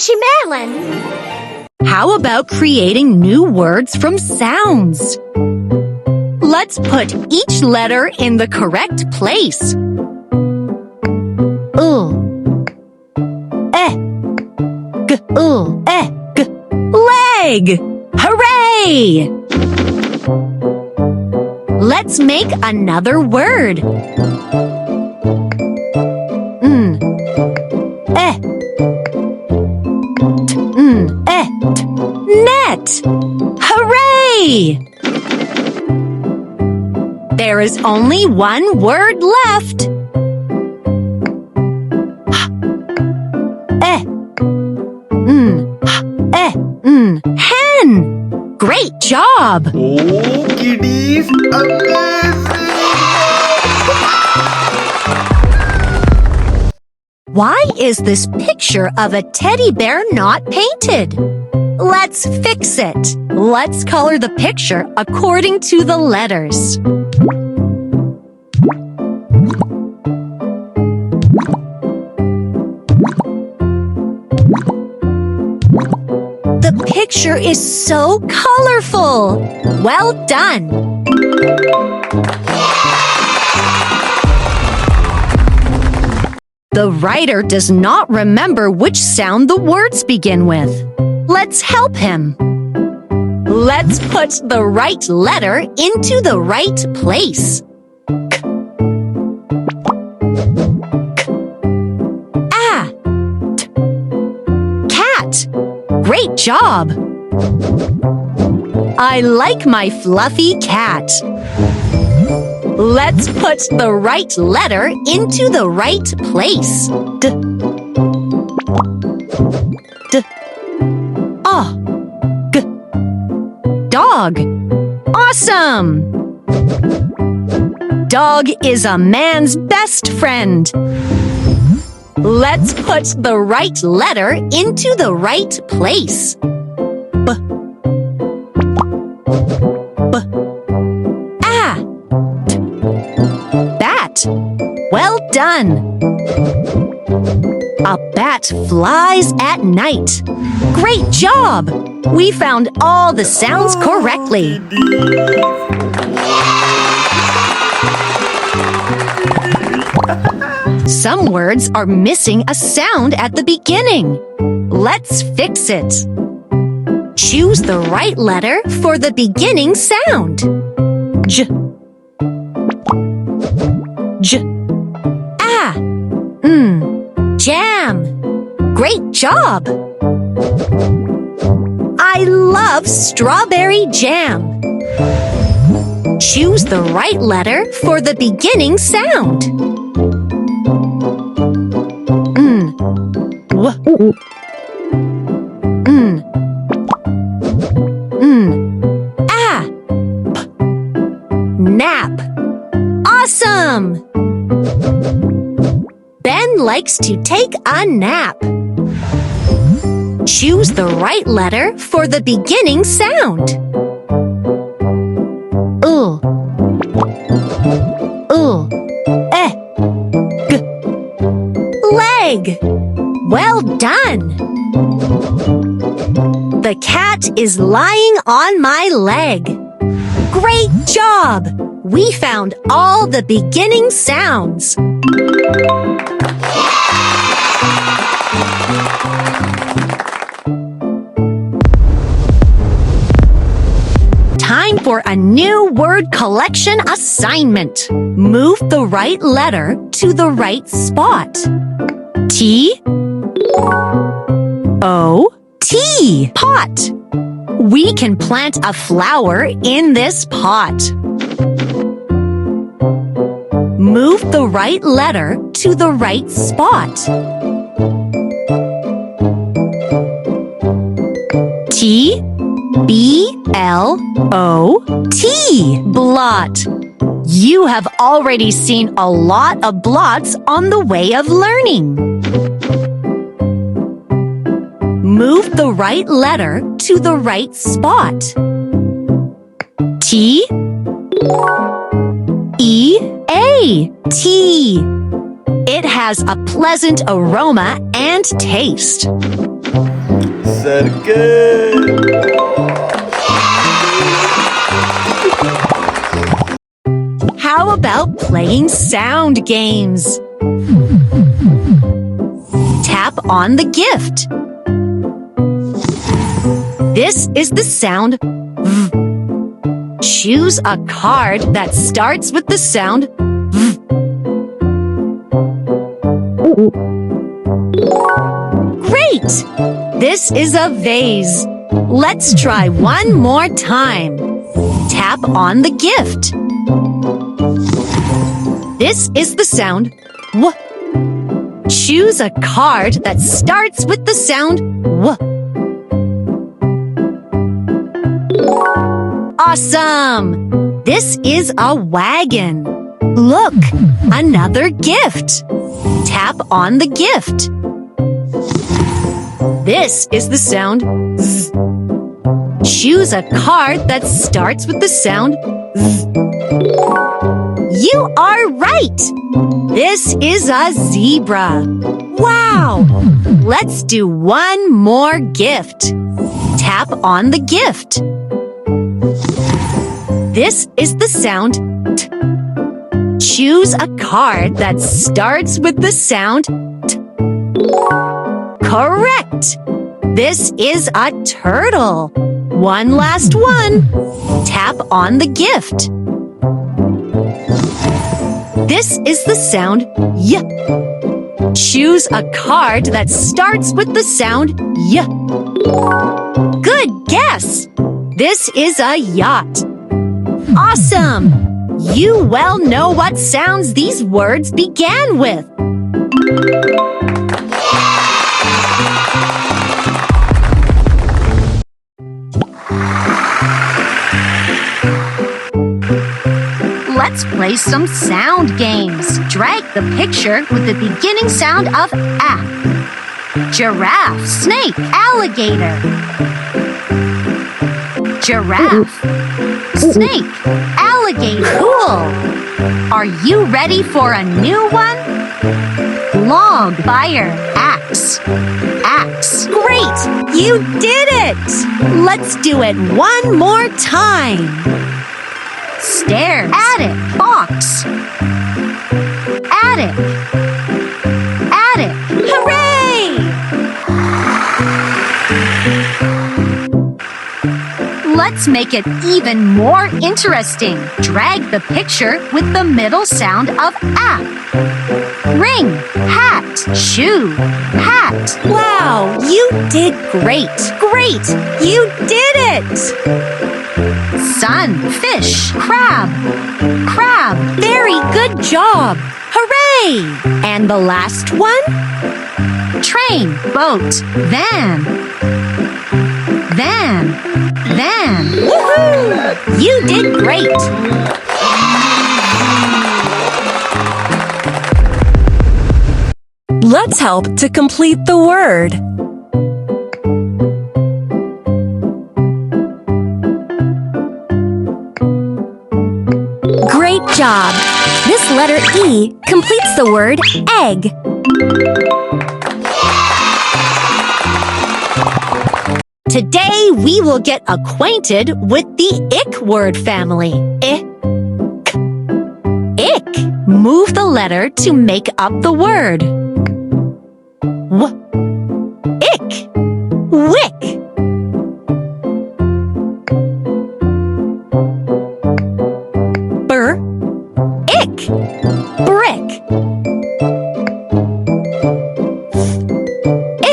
Mishimelon. How about creating new words from sounds? Let's put each letter in the correct place. Leg! Hooray! Let's make another word. Net! Hooray! There is only one word left. Hen! Great job! Oh, kiddies, amazing! Why is this picture of a teddy bear not painted? Let's fix it. Let's color the picture according to the letters. The picture is so colorful. Well done. The writer does not remember which sound the words begin with. Let's help him. Let's put the right letter into the right place. Cat. Great job. I like my fluffy cat. Let's put the right letter into the right place. Dog. Awesome! Dog is a man's best friend. Let's put the right letter into the right place. Bat. Well done. A bat flies at night. Great job! We found all the sounds correctly. Some words are missing a sound at the beginning. Let's fix it. Choose the right letter for the beginning sound. J. Jam. Great job. I love strawberry jam. Choose the right letter for the beginning sound. Nap. Awesome! Ben likes to take a nap. Choose the right letter for the beginning sound. Leg. Well done. The cat is lying on my leg. Great job! We found all the beginning sounds. Time for a new word collection assignment. Move the right letter to the right spot. T-O-T. Pot. We can plant a flower in this pot. Move the right letter to the right spot. T-B-L-O-T. Blot. You have already seen a lot of blots on the way of learning. Move the right letter to the right spot. T-E-A. Tea. It has a pleasant aroma and taste. Circle. How about playing sound games? Tap on the gift. This is the sound V. Choose a card that starts with the sound V. Great! This is a vase. Let's try one more time. Tap on the gift. This is the sound W. Choose a card that starts with the sound W. Awesome! This is a wagon. Look, another gift. Tap on the gift. This is the sound Z. Choose a card that starts with the sound Z. You are right! This is a zebra. Wow! Let's do one more gift. Tap on the gift. This is the sound T. Choose a card that starts with the sound T. Correct! This is a turtle. One last one. Tap on the gift. This is the sound Y. Choose a card that starts with the sound Y. Good guess! This is a yacht. Awesome! You well know what sounds these words began with. Let's play some sound games. Drag the picture with the beginning sound of A. Giraffe, snake, alligator. Giraffe, snake, alligator. Cool! Are you ready for a new one? Log, fire, axe. Axe. Great! You did it! Let's do it one more time. Stairs, attic, box. Attic, attic. Hooray! Let's make it even more interesting. Drag the picture with the middle sound of A. Ring, hat, shoe, hat. Wow, you did great. Great, you did it! Sun, fish, crab, crab. Very good job. Hooray! And the last one? Train, boat, van. Van, van. Woohoo! You did great. Let's help to complete the word. Great job! This letter E completes the word egg. Today we will get acquainted with the ick word family. Ick. Ick. Move the letter to make up the word. W. Ick. Wick. Br. Ick. Brick.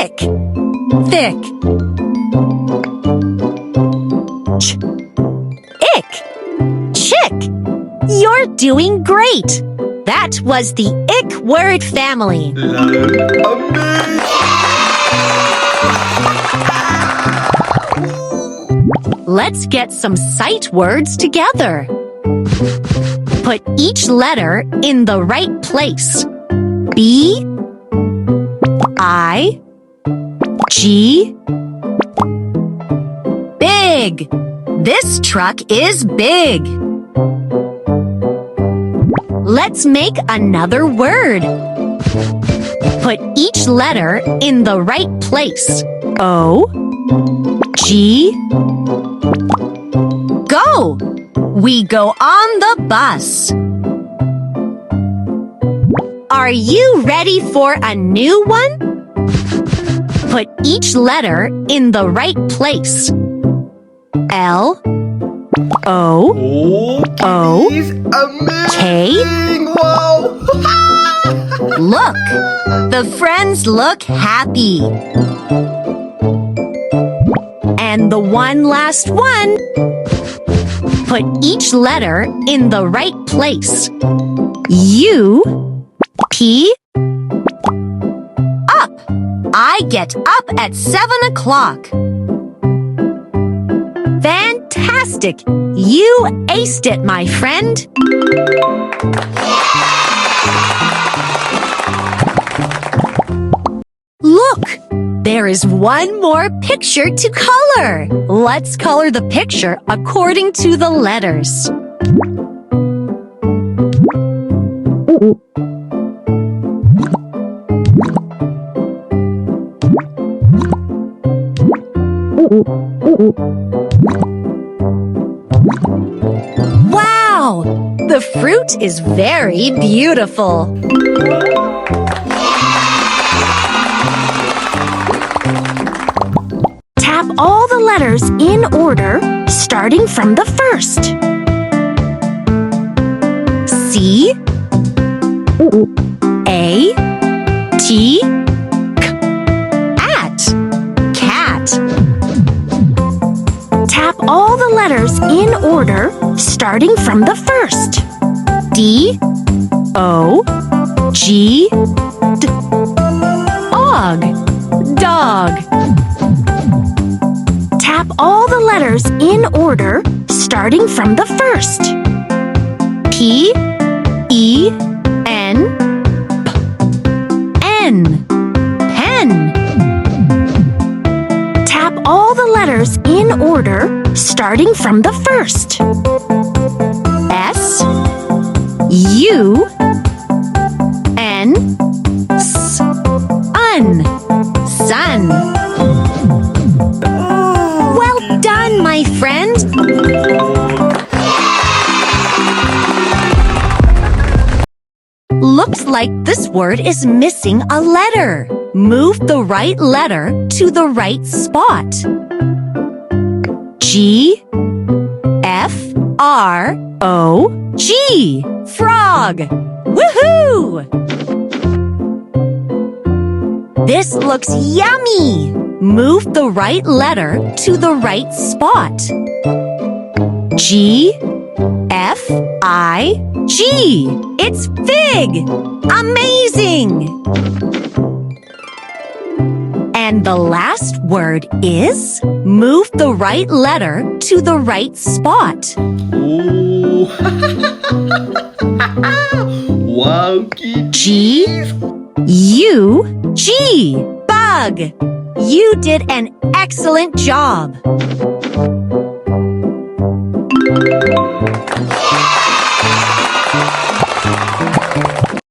Ick. Thick. Ch. Ick. Chick. You're doing great. That was the ick word family. Let's get some sight words together. Put each letter in the right place. B, I, G. Big. This truck is big. Let's make another word. Put each letter in the right place. O G. Go! We go on the bus. Are you ready for a new one? Put each letter in the right place. L, O Oh, kitties, amazing! Wow! look! The friends look happy. And the one last one. Put each letter in the right place. U P, up. I get up at 7 o'clock. Fantastic! You aced it, my friend. Look, there is one more picture to color. Let's color the picture according to the letters. Wow! The fruit is very beautiful. Tap all the letters in order, starting from the first. C A T K. At. Cat. Tap all the letters in order, starting from the first. D O G D. Og. Dog. Tap all the letters in order, starting from the first. P E N P. N. Pen. Tap all the letters in order, starting from the first. S U N S. Un. Sun. Well done, my friend. Looks like this word is missing a letter. Move the right letter to the right spot. G F R O G. Frog. Woohoo! This looks yummy. Move the right letter to the right spot. G F I G. It's fig. Amazing. And the last word is move the right letter to the right spot. Oh. Wow, kitties! G U G. Bug. You did an excellent job.